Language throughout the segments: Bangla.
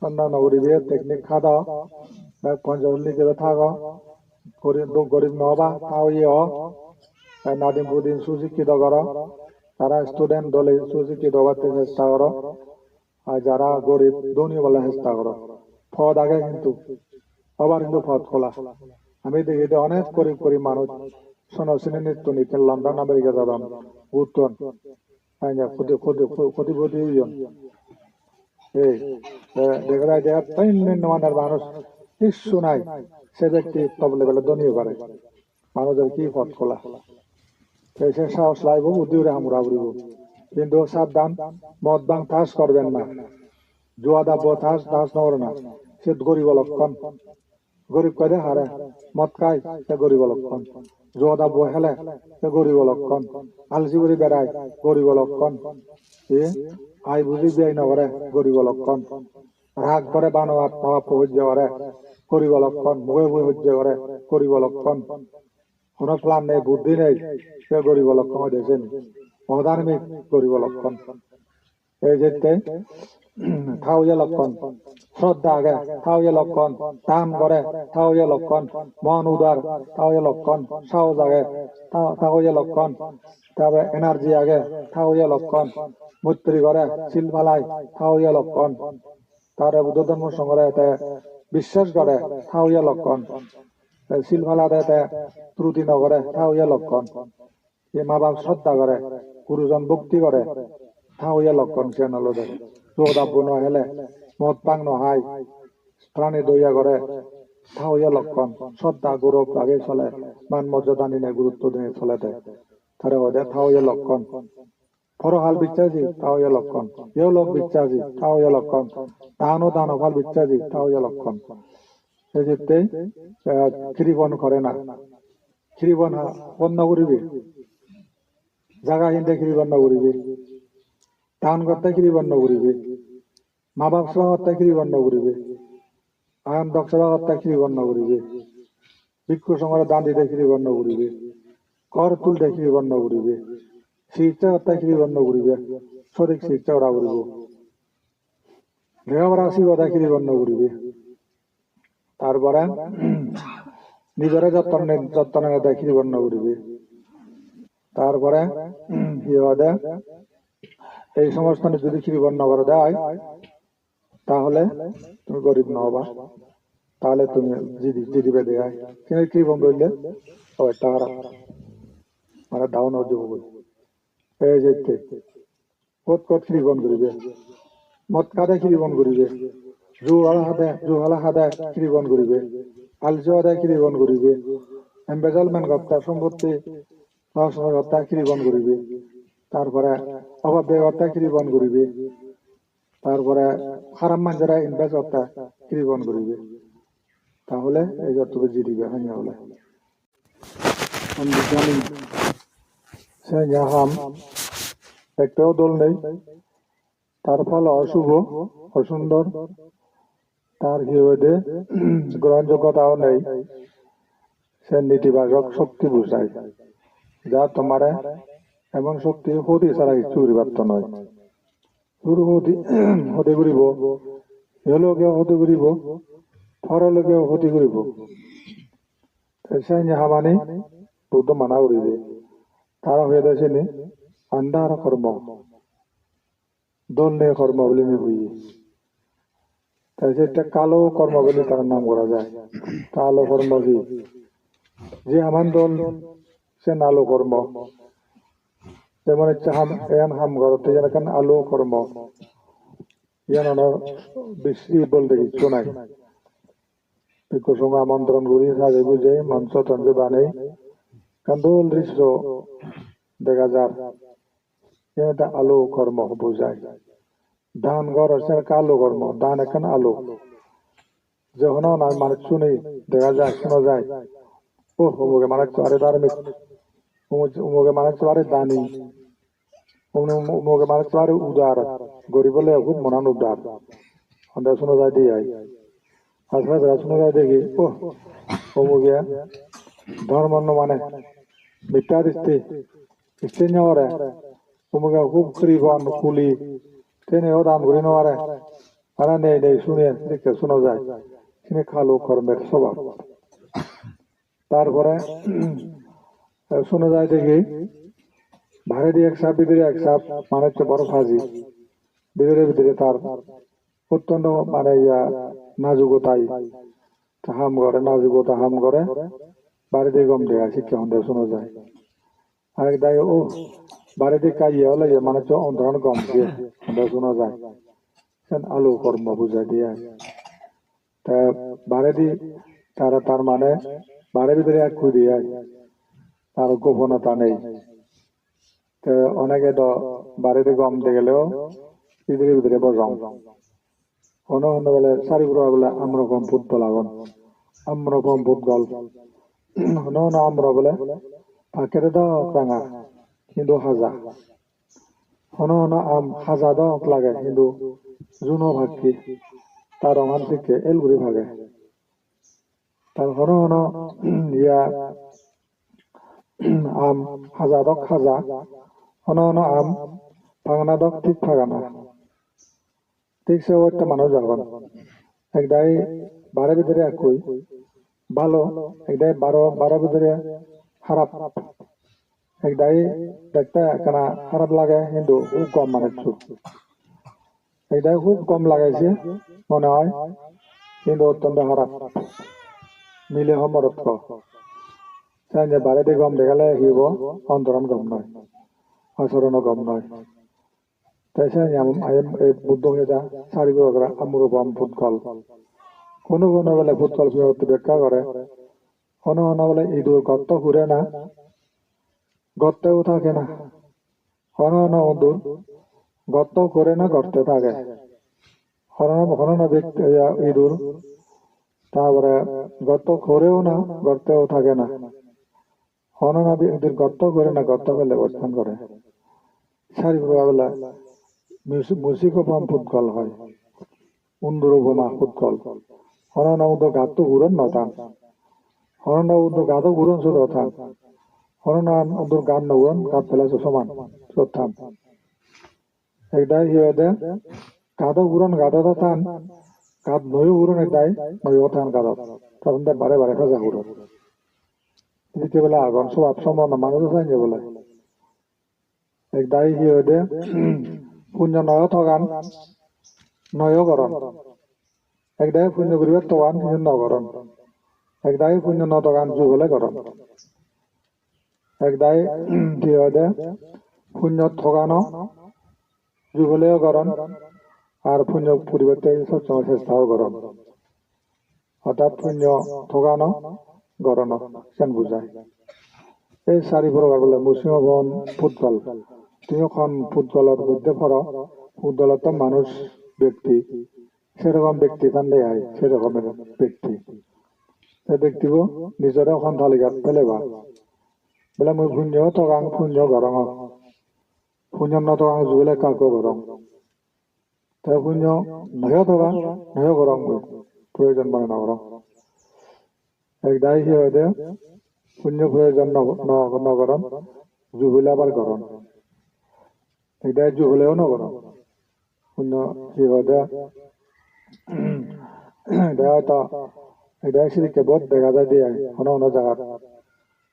অন্যান্য গরিবের টেকনিক খাদ পঞ্চাশ নিজের থাক গরিব নহবা তাও ইয়ে নাদিম বুদিন সুশিক্ষিত কর তারা স্টুডেন্ট দলে সুশিক্ষিত হওয়ার চেষ্টা করো আর যারা গরিব ধনী বলে চেষ্টা করো পদ আগে কিন্তু আবার কিন্তু পদ খোলা আমি দেখি যে অনেক গরিব গরিব মানুষ সনসিনী নৃত্য নিতেন লন্ডন আমেরিকা যাবেন উত্তর কোটিপতি এই দেখা যায় যে নিম্নমানের মানুষ কিছু নাই সে ব্যক্তি টপ লেভেলে ধনীও পারে মানুষের কি পথ খোলা সে সাহস লাগবো উদ্যোগে আমরা উড়িব কিন্তু সাবধান মদ বাং তাস করবেন না জুয়া দাব্য তাস তাস নগর না সে গরিব লক্ষণ গরিব কয়ে হারে মদ খায় সে গরিব লক্ষণ জুয়া দাব্য হেলে সে গরিব লক্ষণ আলসি করে বেড়ায় গরিব লক্ষণ আই বুঝি বিয়াই নগরে গরিব লক্ষণ রাগ করে বানোয়ার পাওয়া সহ্য করে গরিব লক্ষণ মুখে মুখে সহ্য করে গরিব লক্ষণ কোনো প্ল্যান নেই বুদ্ধি নেই সে গরিব লক্ষণ দেখছেন অধার্মিক গরিব লক্ষণ এই যেতে থাউজে লক্ষণ শ্রদ্ধা আগে থাউজে লক্ষণ দান করে থাউজে লক্ষণ মন উদার থাউজে লক্ষণ সাহস আগে থাউজে লক্ষণ তারপরে এনার্জি আগে থাউজে লক্ষণ মৈত্রী করে শিল ফালাই থাউজে লক্ষণ তারে বুদ্ধ ধর্ম সংগ্রহে বিশ্বাস করে থাউজে লক্ষণ শিল ফালাতে ত্রুটি নগরে থাউজে লক্ষণ মা বাপ শ্রদ্ধা করে গুরুজন ভক্তি করে থাউজে লক্ষণ সে নলদে রোদাব্য নহেলে মদ পাং নহাই প্রাণী দইয়া করে থাউজে লক্ষণ শ্রদ্ধা গৌরব আগে চলে মান মর্যাদা নিয়ে গুরুত্ব দিয়ে চলে দেয় তারা ওদের থাউজে লক্ষণ পরহাল বিচ্ছাজি থাউজে লক্ষণ এও লোক বিচ্ছাজি থাউজে লক্ষণ দান ফল বিচ্ছাজি থাউজে লক্ষণ সে যেতে কৃপণ করে না কৃপণ বন্ধ করিবে জাগা হিন্দে কৃপণ করিবে দান করতে কৃপণ করিবে মা বাপ সেবা করতে কৃপণ করিবে আয়ন দক্ষ সেবা করতে কৃপণ করিবে ভিক্ষু সংগ্রহ দান দিতে কৃপণ করিবে কর তুলতে কৃপণ করিবে শিক্ষা করতে কৃপণ করিবে সঠিক শিক্ষা ওরা করিব লেখাপড়া শিক্ষা কৃপণ করিবে তারপরে নিজেরা যত্ন নেতা কৃপণ করিবে তারপরে এই সমস্ত যদি কৃপণ করে দেয় তাহলে তুমি গরিব নহবা তাহলে তুমি জিদিবে দেয় কিন্তু কৃপণ করলে টাকা মানে দাও নজব এই যেতে কত কৃপণ করিবে মদ খাদে কৃপণ করিবে জুহালা হাদে কৃপণ করিবে আলসি হাদে কৃপণ করিবে এম্বেজলমেন্ট কর্তা সম্পত্তি কর্তা কৃপণ করিবে তারপরে অভাব কর্তা কৃপণ করিবে তারপরে খারাপ মানুষেরা ইনভেস্ট কর্তা কৃপণ করিবে তাহলে এই যতটুকু জিদিবে হানি হলে আমি জানি সে হাম একটাও দল নেই তার ফল অশুভ অসুন্দর তার হিসেবে গ্রহণযোগ্যতাও নেই সে নেতিবাচক শক্তি বুঝায় যা তোমার এমন শক্তি হতে ছাড়া কিছু পরিবর্তন নয় শুরু হতে করিব এলোকেও হতে করিব ফরলোকেও হতে করিব সে হামানি বুদ্ধ মানা করিবে তারা হয়ে গেছে আন্ধার কর্ম দন্ডে কর্ম বলে হই তাই সেটা কালো কর্ম বলে তার নাম করা যায় কালো কর্ম কি যে আমার দল সে নালো কর্ম যেমন হচ্ছে হাম করতে যেন আলো কর্ম যেন বেশি বলতে কিছু নাই ভিক্ষুর সঙ্গে আমন্ত্রণ করি সাজে বুঝে মঞ্চ তঞ্চ বানাই কান্দল দৃশ্য দেখা যার এটা আলো কর্ম বোঝায় দান ঘর হচ্ছে কালো কর্ম দান এখন আলো যখন মানুষ শুনে দেখা যায় শোনা যায় ও অমুকে মানুষ আরে ধার্মিক অমুকে মানুষ আরে দানি অমুকে মানুষ আরে উদার গরিব বলে খুব মনান উদার আমরা শোনা যায় দিয়ে আসলে যারা শোনা যায় দেখি ও অমুকে ধর্ম মানে মিথ্যা দিচ্ছে ইচ্ছে নেওয়ারে অমুকে খুব কৃপণ কুলি তেনে ও দান করি নেওয়ারে আর নেই নেই শুনে দেখে শোনা যায় তিনি খালু কর্মের স্বভাব। তারপরে শোনা যায় দেখি ভারে দিয়ে এক সাপ ভিতরে এক সাপ মানে হচ্ছে বড় ফাজি ভিতরে ভিতরে তার অত্যন্ত মানে নাজুকতাই হাম করে নাজুকতা হাম করে বাড়িতে গম দেয় শিক্ষা হন্ডে শোনা যায়। আরেক দায় ও বাড়িতে কাইয়া হলে মানে হচ্ছে অন্তরণ গম দিয়ে শোনা যায় আলু কর্ম বুঝাই দিয়ে তা বাড়ি দি তারা তার মানে বাড়ির ভিতরে এক খুঁড়ি তার গোপনতা নেই। তো অনেকে তো বাড়িতে গম দিয়ে গেলেও ভিতরে ভিতরে বসম অন্য অন্য বলে সারিপুরা বলে আমরকম ফুটবল আগন আমরকম ফুটবল অন্য অন্য আমরা বলে পাখির দক রাঙা কিন্তু হাজা অন্য অন্য আম হাজা দক লাগে কিন্তু জুনো ভাগি তার অমান থেকে এলগুড়ি ভাগে তার অন্য অন্য ইয়া আম হাজা দক হাজা অন্য অন্য আম ভাঙনা দক ঠিক ভাগানা ঠিক সে একটা মানুষ যাবেন একদাই বারে ভিতরে একই ভালো একদাই বারো বারো ভিতরে খারাপ একদাই দেখতে কেনা খারাপ লাগে কিন্তু খুব কম মানে একদাই খুব কম লাগাইছে মনে হয় কিন্তু অত্যন্ত খারাপ মিলে সমরত যে বাড়িতে গম দেখালে হিব অন্তরণ গম নয় আচরণও গম নয় তাই সে বুদ্ধ হয়ে সারিগুলো আমরূপম ফুটকল কোনো কোনো বলে ফুটকল ব্যাখ্যা করে কোনো কোনো বলে ইঁদুর গর্ত ঘুরে না গর্তেও থাকে না কোনো কোনো ইঁদুর গর্ত করে না গর্তে থাকে কোনো ইঁদুর তারপরে গর্ত করেও না গর্তেও থাকে না কোনো ইঁদুর গর্ত করে না গর্ত ফেলে অবস্থান করে সারিগুলো বলে মুসিকোপাম ফুটকল হয় উন্দুরোপমা ফুটকল হরণ উদ্দ গাত ঘুরন নথান হরণ উদ্দ গাত ঘুরন শুধু থান হরণ উদ্দুর গান নগুরন গাত ফেলে সমান সত্যান একদাই হিয়ে গাত ঘুরন গাত থান গাত নয় ঘুরন একদাই নয় থান গাত তখন বারে বারে খাজা ঘুরন দিতে বেলা আগুন সব সমান মানুষ চাই বলে একদাই হিয়ে পুণ্য নয় থগান নয় গরম একদাই পুণ্য করিবার তগান নগরম একদাই পুণ্য নতগান যুগলে গরম একদাই কি হয় পুণ্য থগানো যুগলেও গরম আর পুণ্য পরিবর্তে সবসময় চেষ্টাও গরম অর্থাৎ পুণ্য থগানো গরম সেন বুঝায় এই চারি প্রকার বলে মুসিমবন ফুটবল তুমি এখন ফুটবলের মধ্যে পড়ো ফুটবলের তো মানুষ ব্যক্তি সেরকম ব্যক্তি তান দেয় সেরকমের ব্যক্তি সেই ব্যক্তিব নিজরে এখন তালিকাত পেলেবা বলে মই পুণ্য টকাং পুণ্য গরম পুণ্য নটকাং জুলে কাকো গরম তাই পুণ্য নয় টকা নয় গরম প্রয়োজন মানে নগরম একদাই কি হয় পুণ্য প্রয়োজন নগরম জুবিলে আবার গরম একদাই জুবিলেও নগরম পুণ্য কি হয় দেওয়া এটাই সেদিকে বোধ দেখা যায় দিয়ে অন্য অন্য জায়গার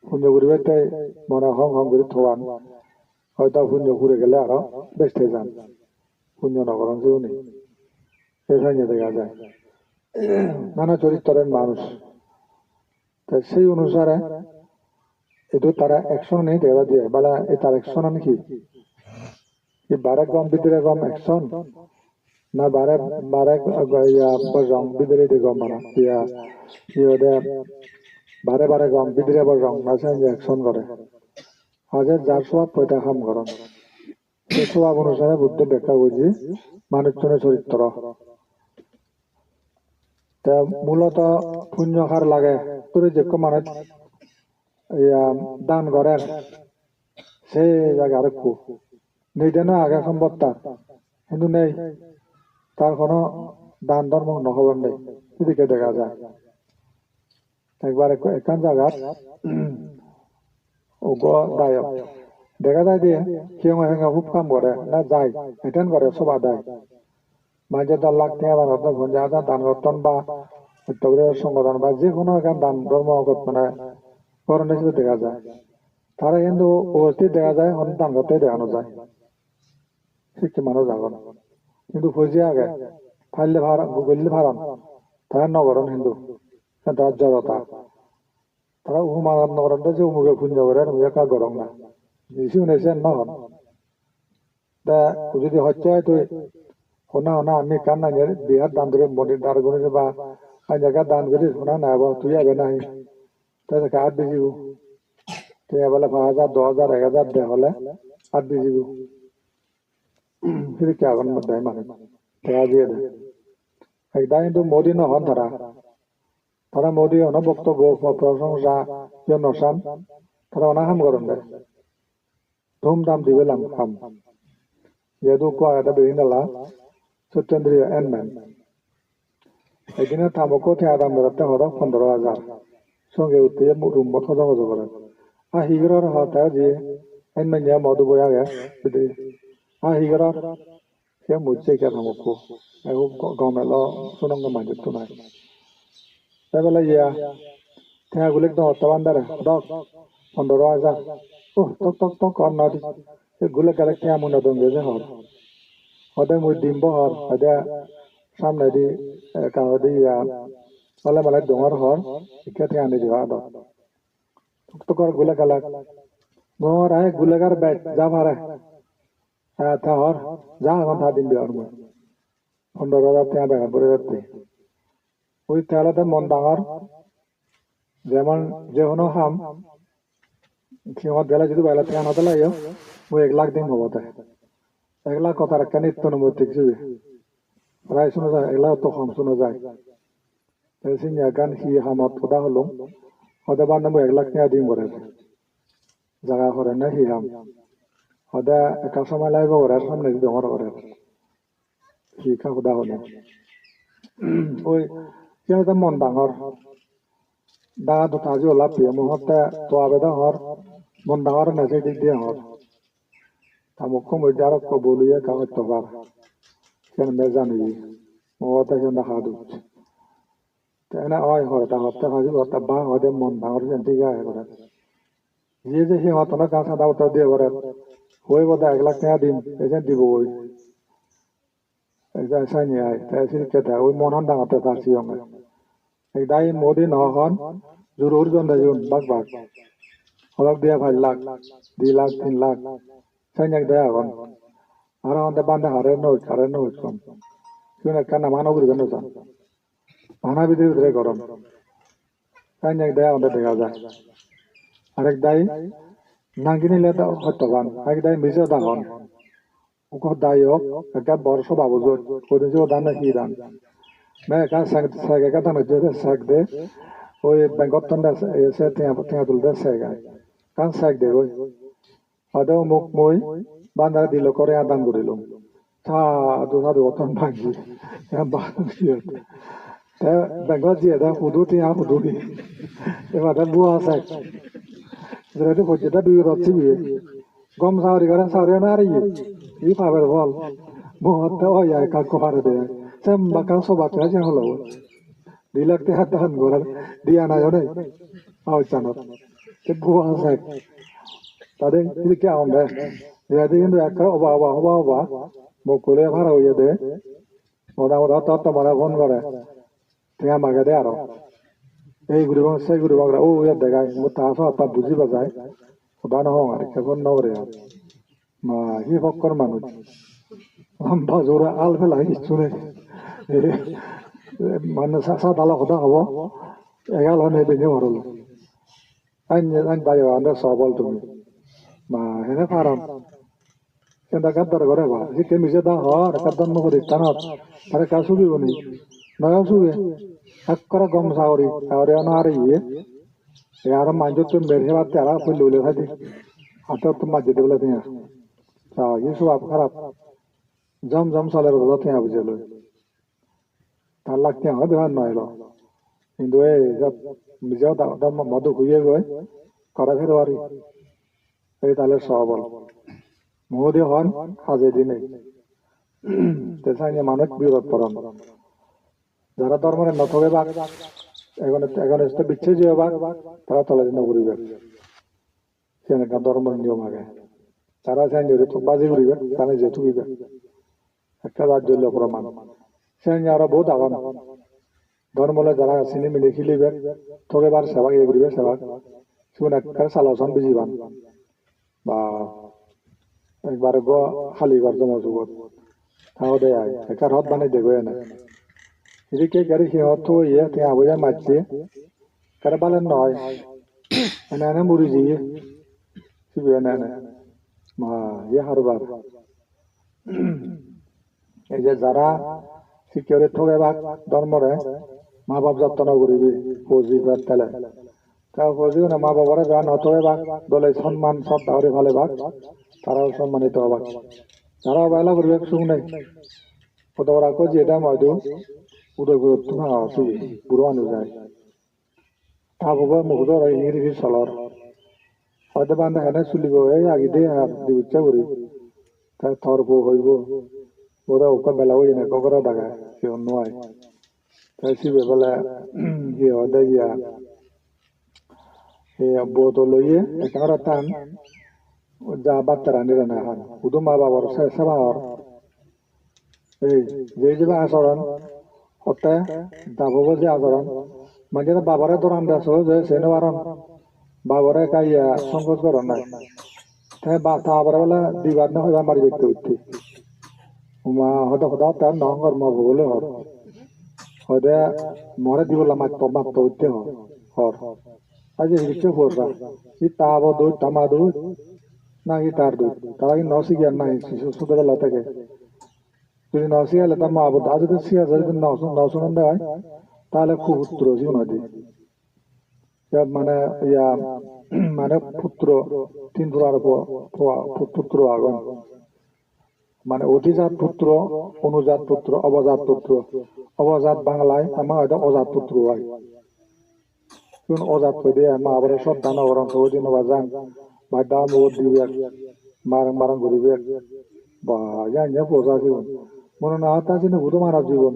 পুণ্য পরিবেশটাই মনে হং হং করে থোয়ান হয়তো পুণ্য ঘুরে গেলে আরো বেসতে যান পুণ্য নগরণ যেও নেই সেই দেখা যায় নানা চরিত্রের মানুষ সেই অনুসারে এটু তারা অ্যাকশন নেই দেখা দিয়ে বলা এই তার অ্যাকশন আমি কি বারে কম ভিতরে কম অ্যাকশন না বারে বারে বজং ভিতরে গম বানা বারে বারে গম ভিতরে বজং না অ্যাকশন করে আজের যার সব পয়টা কাম করন সে সব অনুসারে বুদ্ধ ব্যাখ্যা বুঝি মানুষজনের চরিত্র মূলত পুণ্য হার লাগে তোর যে মানুষ দান করেন সেই জায়গা আর নেই দেন আগে সম্ভব তার কিন্তু নেই তার কোনো দান ধর্ম নহবর নেই এদিকে দেখা যায় একবার এখান জায়গার দায়ক দেখা যায় দিয়ে কেউ হেঙ্গা খুব কাম করে না যায় এটেন করে সব আদায় মাঝে 10 লাখ টাকা দান করতে ফোন যা দান করতেন বা তবে সংগঠন বা যে কোনো এখন দান ধর্ম মানে করণ হিসেবে দেখা যায় তারা কিন্তু উপস্থিত দেখা যায় দান করতে দেখানো যায় শিক্ষিত মানুষ এখন কিন্তু খুঁজে আগে ফাইলে ভাড়া গুগলে ভাড়ান তারা নগরণ হিন্দু তারা জড়তা তারা উহুমানাত নগরণ যে উমুকে পুঞ্জ করে উমুকে কাজ গরম না বেশি উনেছে নহন তা যদি হচ্ছে তুই শোনা শোনা আমি কান না বিহার দান করে মন্দির দাঁড় করে বা আজ জায়গা দান করে শোনা না তুই আবে নাই তাহলে কাজ বেশিব তুই বলে 5,000 10,000 1,000 দে হলে আর বেশিব ফির কে আগুন দেয় মানে টাকা দিয়ে দেয় একদা কিন্তু মোদী নহন তারা তারা মোদী অন বক্তব্য প্রশংসা নসান তারা অনাহাম করেন দেয় ধুমধাম দিবেলাম খাম যেহেতু কুয়াটা বেরিয়ে সত্যেন্দ্রীয় এনম্যান একদিনে থামকো থেকে দাম বেরোতে হলো 15,000 সঙ্গে উঠতে রুম মতো হজো করেন আর হিগড়ার হতা যে এনম্যান যা মধু বয়া গে বিদে আর হিগড়ার সে মুঝছে কে থামকো এখন গমেলো সুনঙ্গ মাঝে তো নাই এবেলা ইয়া ঠেঙা গুলিক তো হত্যা বান্দারে দক 15,000 ও টক টক টক কর না গুলে গেলে ঠেঙা মুনা দঙ্গে যে হর হদে মুই ডিম্ব হর হদে সামনে দি কাহদি ইয়া বলে বলে ডোঙর হর ইকে ঠেঙা নি দিবা দক টক টক কর গুলে গেলে মোর আয় গুলেগার ব্যাট যা মারে তা হর যা এখন থা দিন দিবার মুই 15,000 ঠেঙা দেখা পড়ে যাচ্ছে ওই তেলাতে মন ডাঙর যেমন যে কোনো হাম সিংহত গেলে যদি বেলা ঠেঙা নতে লাগে ওই 1 লাখ দিন হবো তাই 1 লাখ কথা রাখা নিত্য নমতিক যাবে প্রায় শোনা যায় 1 লাখ তো কম শোনা যায় তাই সিংহা গান হি হামত খোদা হলো হদে বান্ধব 1 লাখ টাকা দিন করে জায়গা করে না হি হাম হদে একা সময় লাগবে ওরা সামনে যদি আমার করে শিক্ষা খোদা হলো ওই সিংহতে মন ডাঙর ডাঙা তো তাজি ওলা প্রিয় মুহূর্তে তো আবেদন হর মন ডাঙর নেছে দিক দিয়ে হর তামুক মধ্যে আর বলিয়ে কাগজ তোবার কেন মেজানি মুহূর্তে কেন দেখা দুচ্ছে এনে হয় হয় তা হপ্তা ভাজি হপ্তা বা হদে মন ডাঙর যেন ঠিক আছে করে যে সে হতো না কাঁচা দাও তো দিয়ে করে ওই বোধ 1 লাখ টাকা দিন এসে দিব ওই সাই নিয়ে আয় তাই সিরিকে ওই মনন ডাঙাতে পারছি আমরা একদাই মোদী নহন জরুর জন দেন বাগ বাগ হলক দিয়া 5 লাখ 2 লাখ 3 লাখ সাইনাক দেয়া হন আর আমাদের বান্ধে হারে নই কম শুনে কানা মানবরি গেল সান ভানা ভিতরে গরম সাইনাক দেয়া আমাদের দেখা যায় আরেক দাই নাগিনি লেতা হত্যবান একদাই মিজে দাহন উকো দায়ক একটা বর্ষ বাবুজত কোদিন যে দান কি দান मैं का सग का था जो सग दे वो बैंकॉक तंदा ऐसे ત્યાં তুলতে सग কান सग दे ওই আদা মুখ মই বান্দা দিল করে আদান করিলাম তা দুনা দতন ভাগি বা তা बैंकॉक যে দা হুদুতি হুদুতি এবার বুয়া सग যেটা হচ্ছে দুই রচ্ছি গম সাউরি করে সাউরি না রে এই পাবের বল মুহূর্তে ওই কা কোহারে দে bakal sobat aja halo dilak tehat tahan goral dia na yone au chanot ke buah sak tade ini kya onda jadi indu akra oba mokule bhara hoye de oda to mara phone করে টিয়া মাগে দে আরো এই গুরুবং সেই গুরুবংরা ও ইয়া দেখা মুতা আফা আপা বুঝি বাজায় ওদা না হং আর কেবল নরে মা হি বক্কর মানুষ লম্বা জোরে আল ফেলা শুনে মানে সাসা দালা কথা হব এগাল হনে বেনে হরল আইন দায়ো আন্ডা সবল তুমি মা হেনে পারাম কেন্দা কাদ্দার করে বা যে কে মিজে দা হর কাদ্দান মগরি তানাত আরে কা সুবি বনি নয়া সুবে akkara gom sauri sauri anar ye यार मांजो तुम मेरे बात तेरा कोई लोले खाती आता तुम मांजे बोला थे ये सब आप खराब जम साले बोला थे आप चलो तालाक क्या है बिहार ना लो इंदु ए जब मिजाओ दम मधु हुए गए करा फिर वारी ये ताले साबल मोदे हन खाजे दिन তেসাইনে মানুষ বিরোধ পরম যারা ধর্মের নথকে বাঘ এখন এখন বিচ্ছেদ যে বাঘ তারা তলে দিন ঘুরিবে সেখানে ধর্মের নিয়ম আগে তারা চাই যে বাজি ঘুরিবে তারা যে থুকিবে একটা রাজ্য প্রমাণ সেখানে আরো বহুত আগান ধর্মলে যারা চিনি মিলি খিলিবে থকে বার সেবা ইয়ে ঘুরিবে সেবা সেগুলো একটা সালোচন বুঝিবান বা একবার গো খালি ঘর জমা যুগত তাও দেয় একটা রথ বানিয়ে দেবে না এদিকে গাড়ি সিহঁত ইয়ে তে আবুজা মারছে কারে বালেন নয় এনে এনে মুড়ি দিয়ে শিবে এনে এনে মা ইয়ে হারবার এই যে যারা সিকিউরিটি ঠকে ভাগ ধর্মরে মা বাপ যত্ন করিবি ফৌজি বা তেলে তা ফৌজিও না মা বাবারে যা নথকে ভাগ দলে সম্মান সব দাওয়ারে ভালে ভাগ তারাও সম্মানিত হবাক যারা অবহেলা করবে সুখ নেই ওরা কো যেটা ময়দু উদয় গুরুত্ব না আছে বুড়ো মানুষ যায় তাবো মুখদ ইংরেজি চলর হয়তো বান্ধা এনে চলিব এই আগে দিয়ে আর দিউচ্ছা করি তার থরব হইব ওরা ওকে বেলা হই না ককরা দাগা সে অন্য হয় তাই শিবে বলে যে হদে গিয়া এ বোধ লইয়ে একেবারে টান যা বাচ্চারা নিরে না হান উদু মা বাবার সেবা হর এই যে আচরণ হতে দাবো যে আচরণ মানে বাবারে দরান দেশ যে সেনে বারণ বাবারে কাইয়া সংকোচ করেন নাই তাই বা তারপরে বলে দিবার না হইবা মারি দেখতে উঠতে উমা হতে হতে তার নহর মা বলে হর হতে মরে দিবলা মাত্র উঠতে হর আজ হিরিকে পড়বা ই তাবো দুধ তামা দুধ না ই তার দুধ তারা কি নসি জ্ঞান নাই ছোটবেলা থেকে যদি নসি গেলে তার মা বোধ যদি শিয়া যদি নশুন দেয় তাহলে খুব পুত্র জীবন হয় মানে ইয়া মানে পুত্র তিন পুত্র আগুন মানে অধিজাত পুত্র অনুজাত পুত্র অবজাত পুত্র অবজাত বাংলায় আমার হয়তো অজাত পুত্র হয় অজাত করে দিয়ে মা আবার সব দানা ওরম সহজে নেওয়া যান বা দাম ও দিবে মারাং মারাং করিবে বা ইয়া পোষা জীবন মনে না তা চিনে ভূত মারার জীবন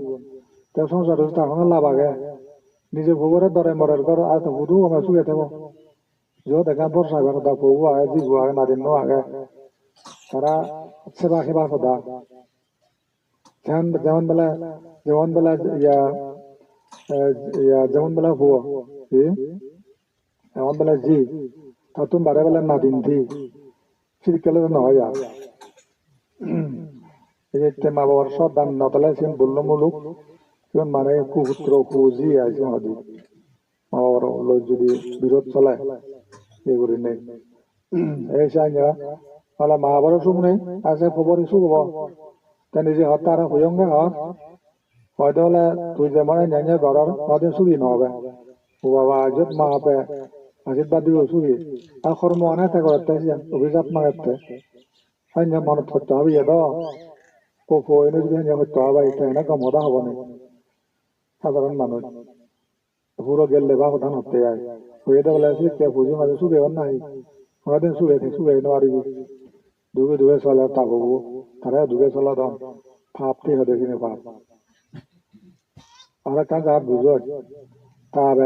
তে সংসার তখন লাভ আগে নিজে ভোগরে দরে মরের ঘর আর তো ভূতও আমরা শুয়ে থাকবো যো দেখা বর্ষা ঘর দা ভোগ আগে জীব আগে না দিন আগে তারা সেবা সেবা সদা যেমন বেলা যেমন বেলা ভুয়ো এমন বেলা জি তা তুমি বারে বেলা না দিন দি শীতকালে নহয় এই যে মা বাবার সব দান নতলে বললো মুলুক মানে কুপুত্র কুজি আছে নদী মা বাবার যদি বিরোধ চলায় এগুলি নেই এই সাইয়া হলে মা বাবারও সুখ নেই আছে খবরই সুখ হব তা নিজে হর তারা হইয়ঙ্গে হর হয়তো হলে তুই যেমন জানিয়ে ঘরের হয়তো সুখী নহবে ও বাবা আজত মা আপে আশীর্বাদ দিব সুখী আর কর্ম অনেক করতে অভিজাত মাগতে সৈন্য মনত করতে হবে ইয়ে তো কোফো এনে যদি করতে হবে এটা এনে কমতা হব না সাধারণ মানুষ পুরো গেলে বা প্রধান হতে যায় হয়ে তো বলে কে পুঁজি মাঝে সুখে নাই অনেকদিন সুখে নোৱাৰিবি দুগে চলে তা হবো তারা দুগে চলা দাম ভাবতে হবে কিনে ভাব আর একটা যা বুঝো তার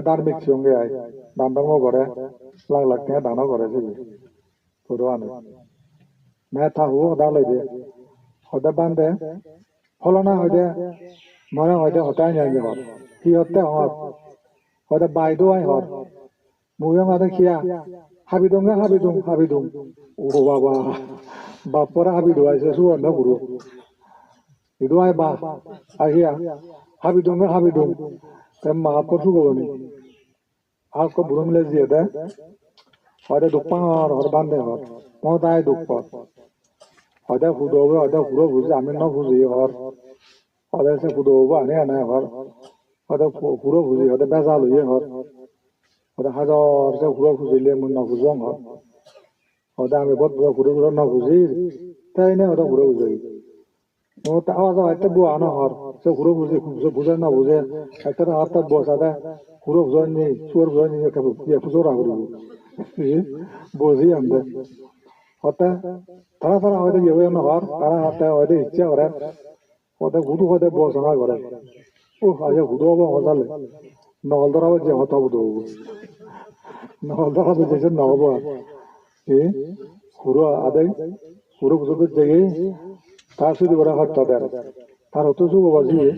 ধার্মিক সঙ্গে আয় দান ধর্ম করে লাখ লাখ টাকা দানও করেছে পুরো আনে না থাকবো ওটা লইবে হতে বান্ধে হলো না হইতে মনে হইতে হতাই নাই হর কি হতে হর হয়তো বাইদো আই হর মুখে মাথা খিয়া হাবিদুম ও বাবা বাপরা হাবিদু আইছে সুবর্ণ গুরু ইদু আই বা আহিয়া হাবিদুম তেম মহাপুর সুগবনি আর কো বুড়ো মিলে দিয়ে দে হয়তো দুপ্পা হর বান্ধে হর মতায় দুপ্প হয়তো ফুদবে হয়তো পুরো বুঝে আমি ন বুঝি হর হয়তো সে ফুদব আনে আনে হর হয়তো পুরো বুঝি হয়তো বেজাল হইয়ে হর হয়তো হাজার সে পুরো বুঝিলে মই ন বুঝং হর হয়তো আমি বহুত পুরো ন বুঝি তাই নে হয়তো পুরো বুঝি ও তা আওয়াজ হয়তো বুয়া ন হর সে পুরো বুঝে না বুঝে একটা হাত বসা দেয় পুরো বুঝন নেই সুর বুঝন নেই একটা পুজোরা করিব বুঝি আমরা হতে তারা হয়তো ইয়ে হয়ে নহর তারা হতে হয়তো ইচ্ছে করে হতে হুদু হতে বসনা করে ও আজ হুদু হবো হজালে নহল ধরাবো যে হত হুদু হবো নহল ধরাবো যে নহব এ হুরো আদায় হুরো বুঝতে জেগে তার শুধু করে হত্যা দেয় তার হতো শুভ বাজিয়ে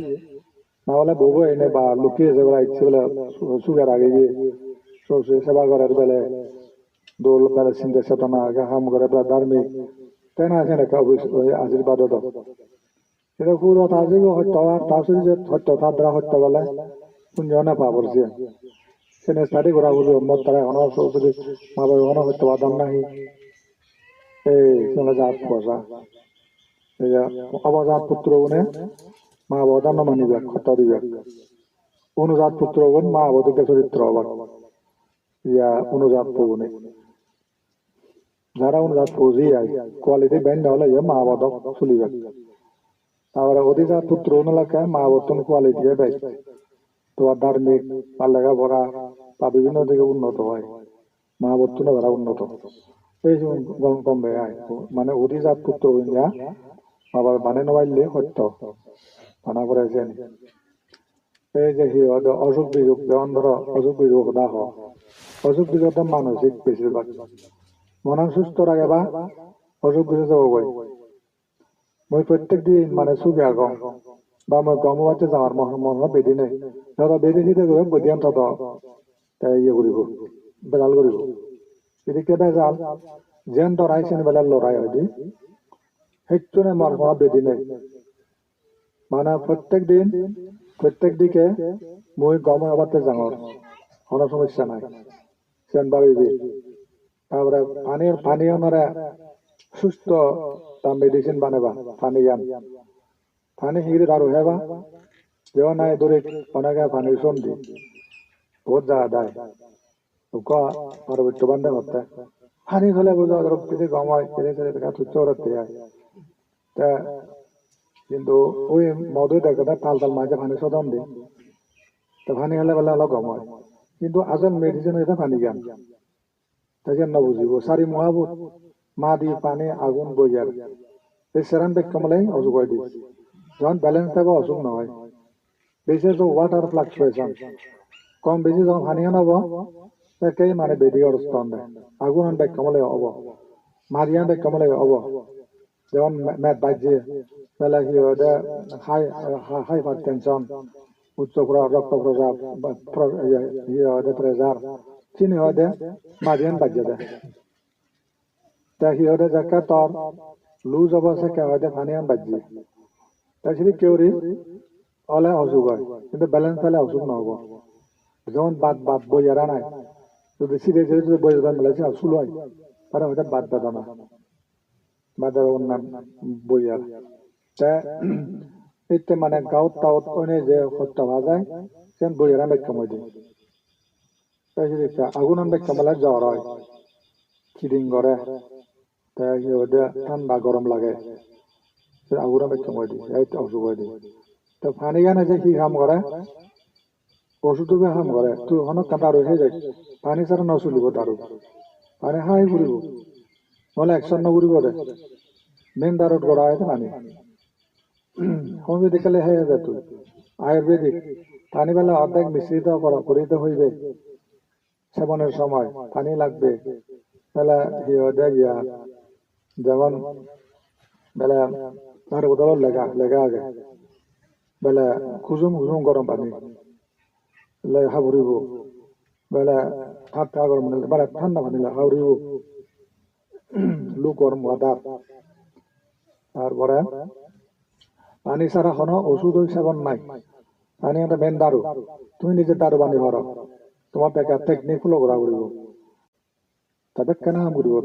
না হলে বউ এনে বা লুকিয়ে যে বেলা ইচ্ছে বেলা সুগার আগে গিয়ে শ্বশুর সেবা করার বেলে দোল বেলা চিন্তা চেতনা হাম করে বেলা ধার্মিক তাই না আছে নাকি আশীর্বাদ এটা পুরো তাজিব হত্যা তার শুধু যে হত্যা তার দ্বারা হত্যা বলে পুঞ্জনে পাবরছে সেনে স্টাডি করা বুঝো মত তারা এখনো যদি মা বাবা এখনো হত্যা বাদাম নাহি এই সেনে জাত বসা এই অবজাত পুত্র গুণে মা বাবা না মানিবে হত্যা দিবে অনুজাত পুত্র গুণ মা বাবাকে চরিত্র অবাক ইয়া অনুজাত গুণে যারা অনুজাত ফৌজি আয় কোয়ালিটি ব্যান্ড হলে মা বাবা চলিবে তারপরে অধিজাত পুত্র অনুলাকে মা বর্তন কোয়ালিটি বেশ তোমার ধার্মিক বা লেখাপড়া বা বিভিন্ন দিকে উন্নত হয় মা বর্তন ওরা উন্নত এই কমবে মানে অধিজাত পুত্র যা আবার বানে নবাইলে সত্য মানা করেছেন এই যে সি অসুখ বিযোগ যেমন ধরো অসুখ বিযোগ দাহ অসুখ বিযোগ মানসিক বেশিরভাগ মন সুস্থ রাখে বা অসুখ বিযোগ হবই মই প্রত্যেক দিন মানে সুখে আগম বা মই গম হচ্ছে যাওয়ার মন বেদি নেই ধরো বেদি দিতে গেলে বদিয়ান তত ইয়ে করিব বেজাল করিব এদিকে বেজাল যেন ধরাইছেন বেলার লড়াই হয়নি সেইজনে মন বেদি নেই মানে প্রত্যেক দিকে মই গম হবাতে যাওয়ার কোনো সমস্যা নাই সেন ভাবিবি তারপরে পানীয় নরে সুস্থ তা মেডিসিন বানাবা পানি গান পানি হিগিরি দারু হেবা যেও নাই দূরে অনেকে পানির সন্ধি বহুত জায়গা দেয় আর বিট্টু বান্ধে করতে পানি হলে বুঝা যদি গমায় কেড়ে কেড়ে দেখা তুচ্ছ করতে যায় তা কিন্তু ওই মধু দেখে তাল মাঝে পানি সদন দি তা পানি হলে বলে হলো গমায় কিন্তু আসল মেডিসিন হইতে পানি গান তাকে ন বুঝিব সারি মহাবুত মা দি পানি আগুন বইয়ার এই সেরান বেগ কমলেই অসুখ হয়ে দিস যখন ব্যালেন্স থাকবে অসুখ নহয় বেশি তো ওয়াটার ফ্লাকচুয়েশন কম বেশি যখন পানি আনব তাকেই মানে বেদি অবস্থা দেয় আগুন বেগ কমলে হব মারিয়ান বেগ কমলে হব যেমন ম্যাথ বাজছে বেলা কি হয় হাইপার টেনশন উচ্চ রক্ত প্রসাব প্রেসার চিনি হয় দে মারিয়ান বাজে দেয় তা সিহঁতে যাকে তোর লুজ অবস্থা কে হয় পানিয়ান বাজি তা যদি কেউরি হলে অসুখ হয় কিন্তু ব্যালেন্স হলে অসুখ নহব যেমন বাদ বইয়ারা নাই যদি সিধে যদি বইয়া মেলাছে অসুখ হয় তারা হয়তো বাদ দাদা না বাদ নাম বইয়ার তা এতে মানে গাঁত টাউত ওনে যে হত্যা হওয়া যায় সেন বইয়ারা ব্যাখ্যা মই দিই তাই যদি আগুন ব্যাখ্যা মেলা জ্বর হয় খিডিং করে ঠান্ডা গরম লাগে আগুন ব্যাখ্যা মই দিই এই অসুখ হয়ে দিই তো পানি গানে যে কি কাম করে ওষুধকে কাম করে তুই অনেক দারু হয়ে যায় পানি ছাড়া নচলিব দারু পানি হাই ঘুরিব নহলে একশন নঘুরিব দে মেন দারুত গড়া হয় পানি হোমিওপ্যাথি খেলে হয়ে যায় তুই আয়ুর্বেদিক পানি বেলা অর্ধেক মিশ্রিত করিতে হইবে সেবনের সময় পানি লাগবে বেলা গিয়া যেমন বেলা তার উদল লেগা আগে বেলা খুজুম গরম পানি লেখা ভরিব বেলা ঠান্ডা গরম বেলা ঠান্ডা পানি লেখা ভরিব লু গরম ওয়াটার তারপরে পানি ছাড়া কোনো ওষুধ সেবন নাই পানি একটা মেন দারু তুমি নিজে দারু বানি ভর তোমার দেখা টেকনিক ফলো করা করিব তবে কেন হাম করিব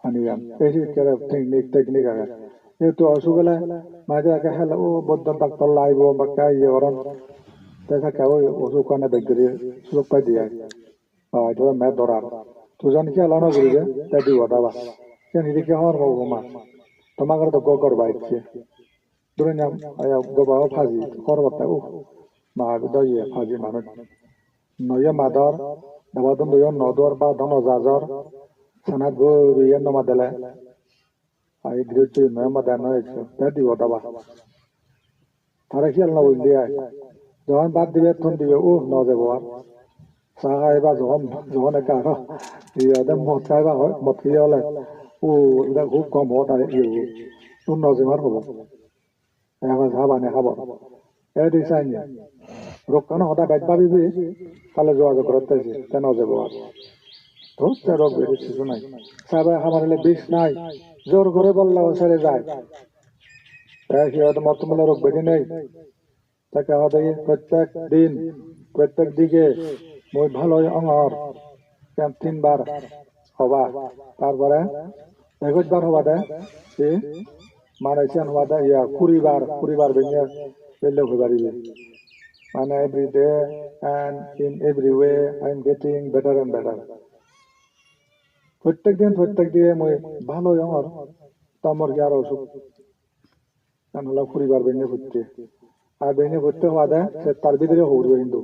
পানি গান এই টেকনিক আগে যেহেতু অসুখ হলে মাঝে আগে হেলে ও বদ্ধ ডাক্তার লাইব বা ইয়ে করেন দেখা কেউ ওষুধ কানে বেগরি সুযোগ পাই দিয়ে এটা মেদ ধরার তুজন কি আলানো করিবে তাই দিব দাবা কেন এদিকে হওয়ার হবো মা তোমাকে তো গগর বাইছে ধরে নাম গোবাও ফাজি করবারটা ও মা দইয়ে ফাজি মানুষ নয় মাদর দাবাদন দইয় নদর বা ধন জাজর sanat bo yan no madala ai grilchu no madana ekso dadi bodaba tara ki alna bolli ai যখন বাদ দিবে থন দিবে ও ন যাব আর সাহা এবার যখন একটা ইয়াদের মদ খাইবা হয় মদ খেয়ে হলে ও এটা খুব কম হত আর ইয়ে তোর নজেমার হবো এখন খাবা নে খাবো এই দিছাই নি রোগ হতা বাইক পাবিবি তাহলে যোগাযোগ করতে কেন যাব আর ধরতে রোগ বেরিয়ে কিছু নাই সাবা খাবার হলে বিষ নাই জোর করে বললে ও ছেড়ে যায় কি হয়তো মতমূল্য রোগ বেরিয়ে নেই তাকে আমাদের প্রত্যেক দিকে মই ভালো অঙ্গর 3 বার হবা তারপরে 21 বার হবা দেয় মারাইছেন হবা দেয় 20 বার বেরিয়ে বেরলে হয়ে পারিবে মানে every day and in every way I am getting better and better প্রত্যেক দিকে মই ভালো অঙ্গর তমর কি আর অসুখ কেন হলো 20 বার বেরিয়ে ঘুরতে আর বেরিয়ে ঘুরতে হওয়া দেয় সে তার ভিতরে হইবে কিন্তু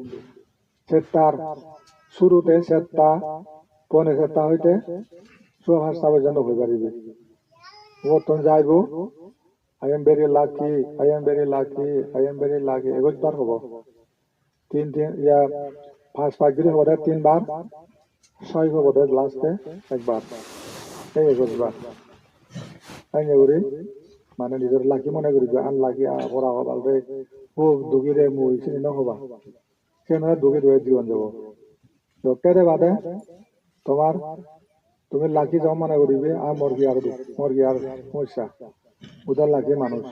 সে তার শুরুতে সেটা পনে সেটা হইতে সোহার সাবের জন্য হয়ে পারিবে ও তখন যাইব I am very lucky I am very lucky I am very lucky 21 বার হব 5 হব 3 বার 6 হব লাস্টে একবার এই 21 বার তাই করি মানে নিজের লাকি মনে করি আনলাকি পড়া হবার রে ও দুগিরে মুই চিনি ন হবা কেন দুগে দুয়ে জীবন যাব ডক্টরে বাদে তোমার তুমি লাকি যাও মনে করিবে আর মরগি আর সমস্যা উদার লাগে মানুষ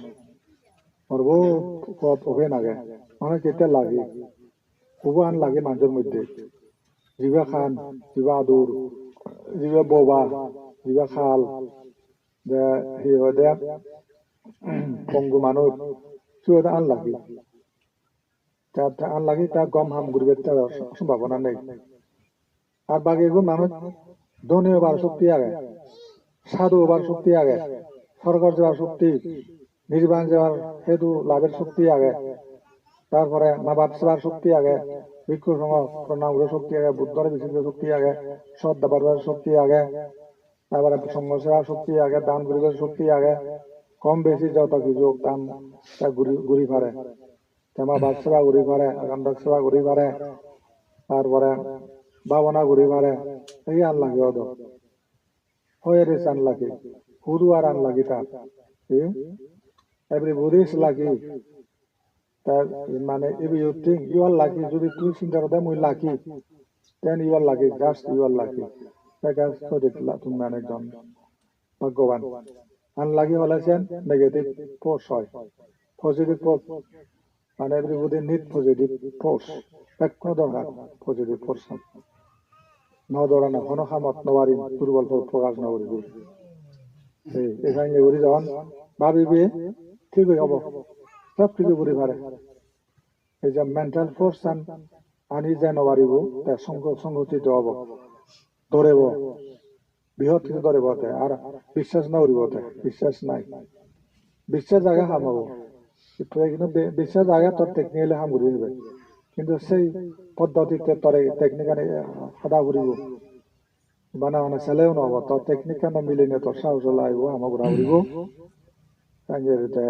মরব হবে নাগে মানে কেটে লাগে খুব আন লাগে মানুষের মধ্যে জিবা খান জিবা আদুর জিবা বোবা জিবা খাল দে পঙ্গু মানুষ সুদ আন লাগে তার গম হাম ঘুরবে তার সম্ভাবনা নেই আর বাকি এগুলো মানুষ ধনী হবার শক্তি আগে সাধু হবার শক্তি আগে সরকার যাওয়ার শক্তি নির্বাণ যাওয়ার হেতু লাভের শক্তি আগে তারপরে মা বাপ সেবার শক্তি আগে ভিক্ষু সঙ্গ প্রণাম শক্তি আগে বুদ্ধর বিচিত্র শক্তি আগে সৎ দাবার শক্তি আগে তারপরে সঙ্গ সেবার শক্তি আগে দান গরিবের শক্তি আগে কম বেশি যত কিছু দান ঘুরি পারে মা বাপ সেবা ঘুরি পারে গন্ধক সেবা ঘুরি পারে তারপরে ভাবনা ঘুরি পারে এই আন লাগে অদ হয়ে রেছে আন লাগে হুদু আর আন লাগি তার এভরি বুদ্ধিস লাগি তার মানে if you think you are lucky যদি তুই চিন্তা করতে মুই lucky then you are lucky just you are lucky তুমি একজন ভাগ্যবান আনলাকি হলেছেন নেগেটিভ ফোর্স হয় পজিটিভ ফোর্স মানে এভরিবডি নিড পজিটিভ ফোর্স কোনো দরকার পজিটিভ ফোর্স নদরানো কোনো খামত নবারি দুর্বল প্রকাশ নকরিব এখানে ঘুরি যখন ভাবিবি ঠিকই হব সব কিছু ঘুরি পারে এই যে মেন্টাল ফোর্স আনি যে নবারিব তার সংগঠিত হব ধরেব বৃহৎ কিছু ধরেব আর বিশ্বাস নকরিব বিশ্বাস নাই বিশ্বাস জায়গা হামাব কিন্তু বিশ্বাস জায়গা তোর টেকনিক্যালি হাম ঘুরি যাবে কিন্তু সেই পদ্ধতিতে তোর টেকনিক সদা ঘুরিব বানা মানে ছেলেও নহব তোর টেকনিক কেন মিলিনে তোর সাহস লাগব আমার ঘুরা ঘুরিব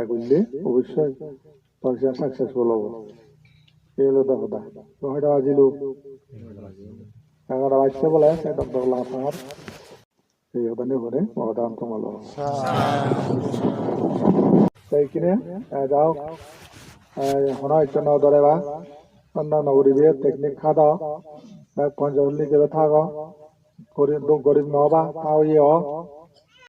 করলে অবশ্যই তোর সাকসেসফুল হব এই হলো তো কথা হয়তো আজিলো 11 বাজছে বলে সেটা বললাম আপনার এই হতানে করে মহাদান তোমালো তাই কিনে যাও হনাইতো ন ধরেবা অন্যান্য গরিবে টেকনিক খাদাও পঞ্চল্লি দেবে থাকো গরিব নহবা তাও ইয়ে